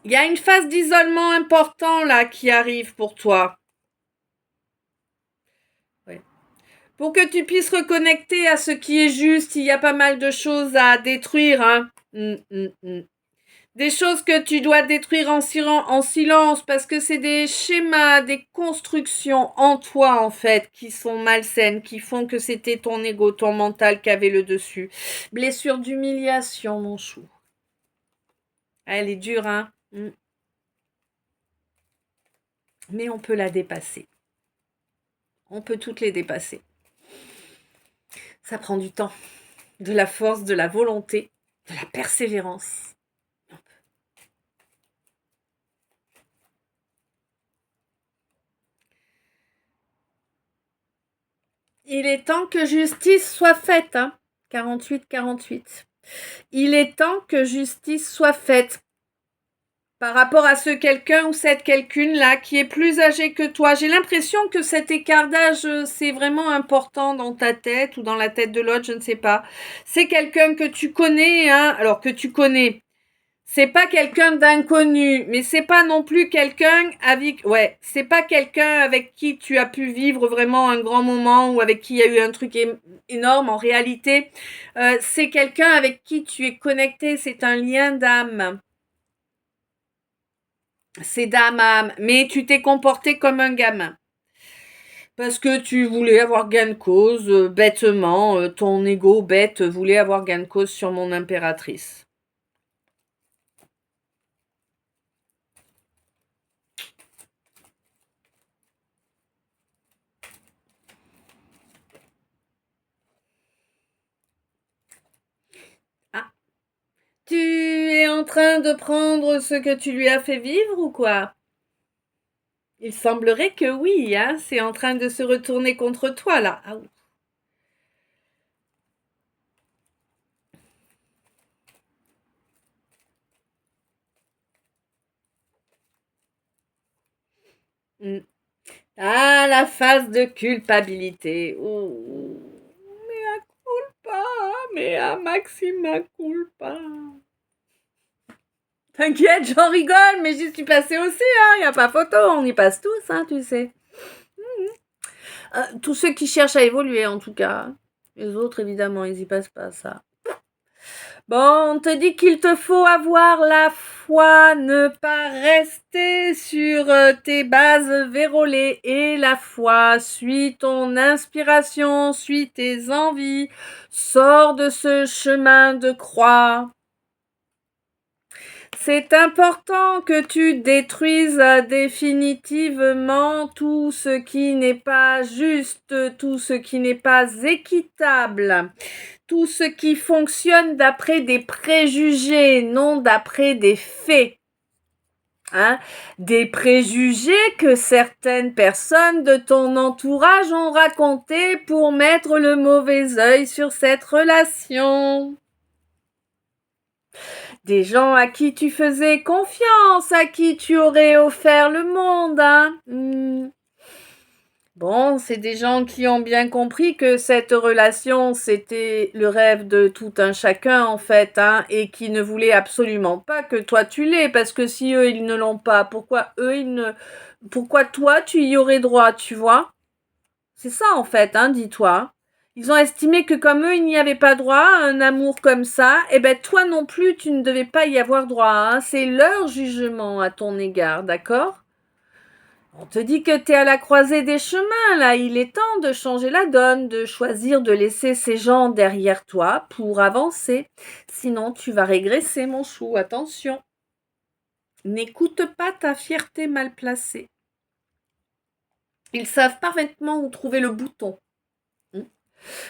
Il y a une phase d'isolement important là qui arrive pour toi. Ouais. Pour que tu puisses reconnecter à ce qui est juste, il y a pas mal de choses à détruire, hein. Des choses que tu dois détruire en silence parce que c'est des schémas, des constructions en toi en fait qui sont malsaines, qui font que c'était ton ego, ton mental qui avait le dessus. Blessure d'humiliation, mon chou. Elle est dure, hein. Mais on peut la dépasser. On peut toutes les dépasser. Ça prend du temps, de la force, de la volonté, de la persévérance. Il est temps que justice soit faite, hein. 48-48. Il est temps que justice soit faite par rapport à ce quelqu'un ou cette quelqu'une-là qui est plus âgé que toi. J'ai l'impression que cet écart d'âge, c'est vraiment important dans ta tête ou dans la tête de l'autre, je ne sais pas. C'est quelqu'un que tu connais, hein. Alors que tu connais. C'est pas quelqu'un d'inconnu, mais c'est pas non plus quelqu'un c'est pas quelqu'un avec qui tu as pu vivre vraiment un grand moment ou avec qui il y a eu un truc énorme en réalité. C'est quelqu'un avec qui tu es connecté, c'est un lien d'âme. C'est d'âme à âme, mais tu t'es comporté comme un gamin. Parce que tu voulais avoir gain de cause, bêtement, ton ego bête voulait avoir gain de cause sur mon impératrice. en train de prendre ce que tu lui as fait vivre ou quoi? Il semblerait que oui, hein, c'est en train de se retourner contre toi là. Ah oui. Ah, la phase de culpabilité. Oh, mea culpa, mea maxima culpa. T'inquiète, j'en rigole, mais j'y suis passée aussi, hein, y a pas photo, on y passe tous, hein, tu sais. Tous ceux qui cherchent à évoluer, en tout cas. Les autres, évidemment, ils y passent pas, ça. Bon, on te dit qu'il te faut avoir la foi, ne pas rester sur tes bases vérolées et la foi. Suis ton inspiration, suis tes envies, sors de ce chemin de croix. C'est important que tu détruises définitivement tout ce qui n'est pas juste, tout ce qui n'est pas équitable, tout ce qui fonctionne d'après des préjugés, non d'après des faits. Hein, des préjugés que certaines personnes de ton entourage ont racontés pour mettre le mauvais œil sur cette relation. Des gens à qui tu faisais confiance, à qui tu aurais offert le monde, hein. Bon, c'est des gens qui ont bien compris que cette relation, c'était le rêve de tout un chacun, en fait, hein, et qui ne voulaient absolument pas que toi tu l'aies, parce que si eux, ils ne l'ont pas, pourquoi toi, tu y aurais droit, tu vois? C'est ça, en fait, hein, dis-toi. Ils ont estimé que comme eux, il n'y avait pas droit à un amour comme ça, et ben toi non plus, tu ne devais pas y avoir droit, hein. C'est leur jugement à ton égard, d'accord? On te dit que tu es à la croisée des chemins, là. Il est temps de changer la donne, de choisir de laisser ces gens derrière toi pour avancer. Sinon, tu vas régresser, mon chou. Attention. N'écoute pas ta fierté mal placée. Ils savent parfaitement où trouver le bouton.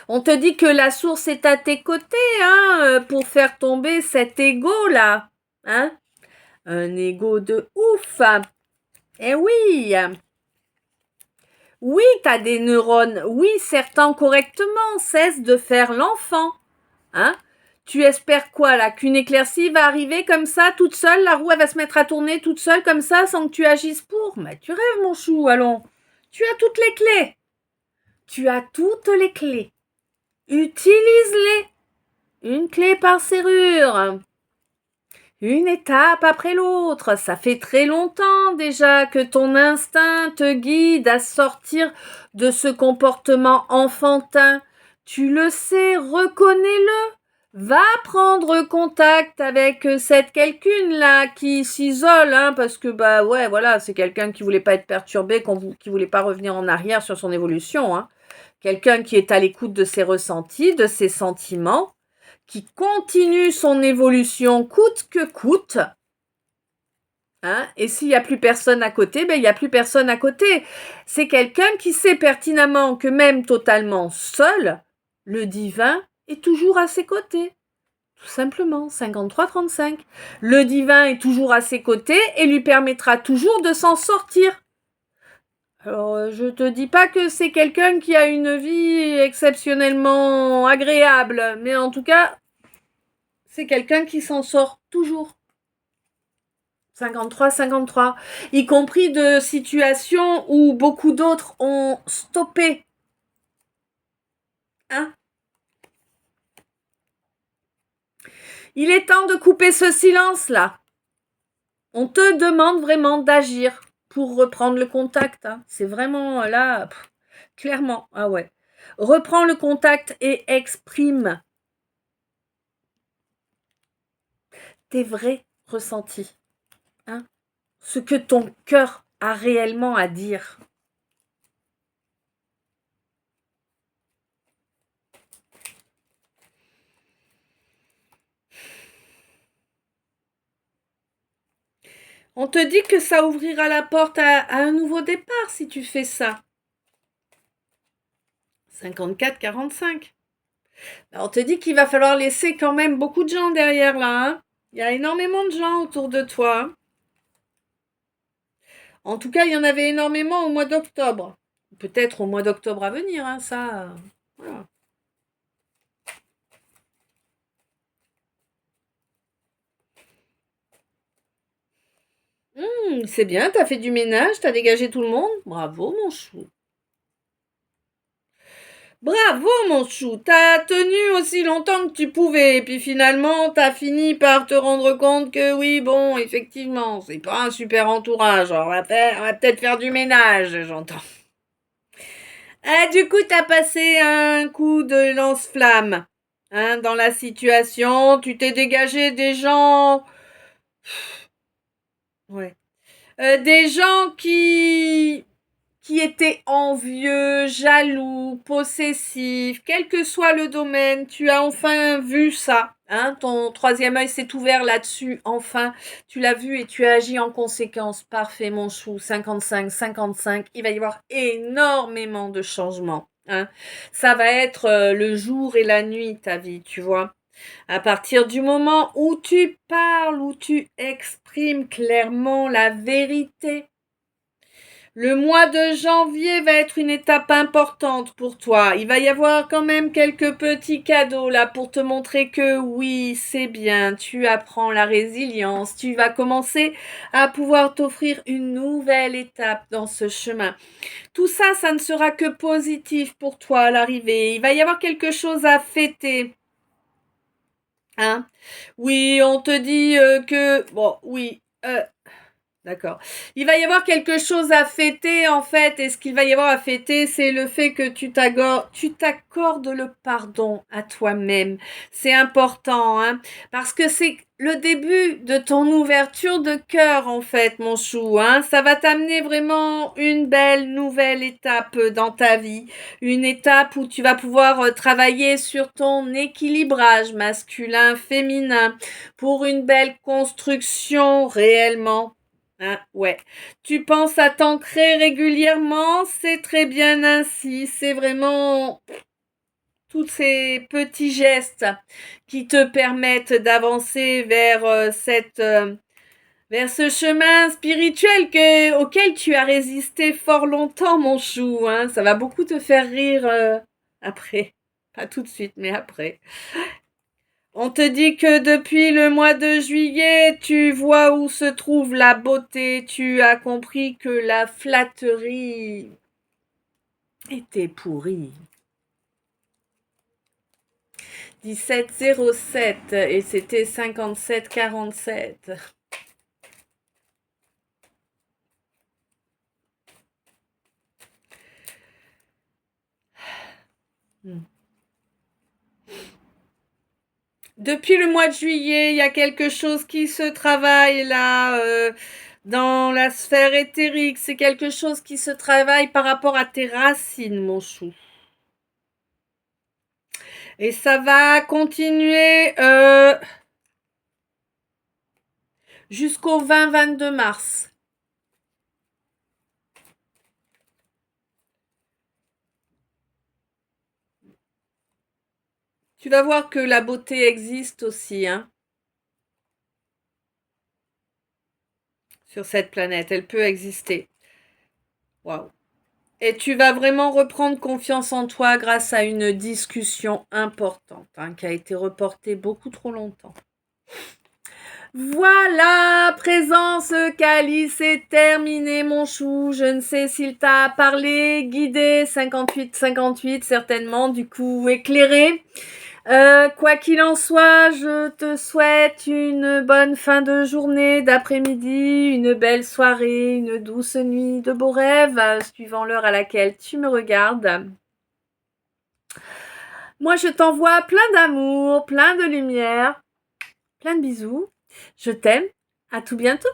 On te dit que la source est à tes côtés, hein, pour faire tomber cet ego-là. Hein? Un ego de ouf. Eh oui. Oui, t'as des neurones. Oui, certains correctement. Cesse de faire l'enfant. Hein? Tu espères quoi là? Qu'une éclaircie va arriver comme ça, toute seule? La roue elle va se mettre à tourner toute seule comme ça, sans que tu agisses pour? Mais tu rêves, mon chou, allons. Tu as toutes les clés. Tu as toutes les clés. Utilise-les. Une clé par serrure. Une étape après l'autre. Ça fait très longtemps déjà que ton instinct te guide à sortir de ce comportement enfantin. Tu le sais, reconnais-le. Va prendre contact avec cette quelqu'une-là qui s'isole, hein, parce que, bah ouais, voilà, c'est quelqu'un qui voulait pas être perturbé, qui voulait pas revenir en arrière sur son évolution, hein. Quelqu'un qui est à l'écoute de ses ressentis, de ses sentiments, qui continue son évolution coûte que coûte. Hein, et s'il n'y a plus personne à côté, ben il n'y a plus personne à côté. C'est quelqu'un qui sait pertinemment que même totalement seul, le divin est toujours à ses côtés. Tout simplement, 53-35. Le divin est toujours à ses côtés et lui permettra toujours de s'en sortir. Alors, je te dis pas que c'est quelqu'un qui a une vie exceptionnellement agréable, mais en tout cas, c'est quelqu'un qui s'en sort toujours. 53-53, y compris de situations où beaucoup d'autres ont stoppé. Hein? Il est temps de couper ce silence-là. On te demande vraiment d'agir pour reprendre le contact. Hein. C'est vraiment là, clairement. Ah ouais. Reprends le contact et exprime tes vrais ressentis. Hein? Ce que ton cœur a réellement à dire. On te dit que ça ouvrira la porte à un nouveau départ si tu fais ça. 54-45. On te dit qu'il va falloir laisser quand même beaucoup de gens derrière là. Hein, Il y a énormément de gens autour de toi. En tout cas, il y en avait énormément au mois d'octobre. Peut-être au mois d'octobre à venir, hein, ça. Voilà. C'est bien, t'as fait du ménage, t'as dégagé tout le monde. Bravo, mon chou. Bravo, mon chou. T'as tenu aussi longtemps que tu pouvais. Et puis finalement, t'as fini par te rendre compte que oui, bon, effectivement, c'est pas un super entourage. On va peut-être faire du ménage, j'entends. Ah, du coup, t'as passé un coup de lance-flamme, hein, dans la situation. Tu t'es dégagé des gens. Ouais. Des gens qui étaient envieux, jaloux, possessifs, quel que soit le domaine, tu as enfin vu ça. Hein, ton troisième œil s'est ouvert là-dessus, enfin, tu l'as vu et tu as agi en conséquence. Parfait, mon chou, 55, 55, il va y avoir énormément de changements. Hein. Ça va être le jour et la nuit, ta vie, tu vois. À partir du moment où tu parles, où tu exprimes clairement la vérité, le mois de janvier va être une étape importante pour toi. Il va y avoir quand même quelques petits cadeaux là pour te montrer que oui, c'est bien, tu apprends la résilience, tu vas commencer à pouvoir t'offrir une nouvelle étape dans ce chemin. Tout ça, ça ne sera que positif pour toi à l'arrivée. Il va y avoir quelque chose à fêter. Hein? Oui, on te dit que... Bon, oui. D'accord. Il va y avoir quelque chose à fêter en fait, et ce qu'il va y avoir à fêter, c'est le fait que tu t'accordes le pardon à toi-même. C'est important, hein, parce que c'est le début de ton ouverture de cœur en fait, mon chou. Hein. Ça va t'amener vraiment une belle nouvelle étape dans ta vie, une étape où tu vas pouvoir travailler sur ton équilibrage masculin-féminin pour une belle construction réellement. Ah, ouais. Tu penses à t'ancrer régulièrement, c'est très bien ainsi. C'est vraiment tous ces petits gestes qui te permettent d'avancer vers vers ce chemin spirituel auquel tu as résisté fort longtemps, mon chou. Hein. Ça va beaucoup te faire rire après. Pas tout de suite, mais après. On te dit que depuis le mois de juillet, tu vois où se trouve la beauté, tu as compris que la flatterie était pourrie. 17,07 et c'était 57,47. Depuis le mois de juillet, il y a quelque chose qui se travaille là dans la sphère éthérique. C'est quelque chose qui se travaille par rapport à tes racines, mon chou. Et ça va continuer jusqu'au 20-22 mars. Tu vas voir que la beauté existe aussi, hein, sur cette planète. Elle peut exister. Waouh. Et tu vas vraiment reprendre confiance en toi grâce à une discussion importante, hein, qui a été reportée beaucoup trop longtemps. Voilà, présence Cali, c'est terminé mon chou. Je ne sais s'il t'a parlé, guidé, 58-58 certainement, du coup éclairé. Quoi qu'il en soit, je te souhaite une bonne fin de journée, d'après-midi, une belle soirée, une douce nuit, de beaux rêves, suivant l'heure à laquelle tu me regardes. Moi, je t'envoie plein d'amour, plein de lumière, plein de bisous. Je t'aime. À tout bientôt.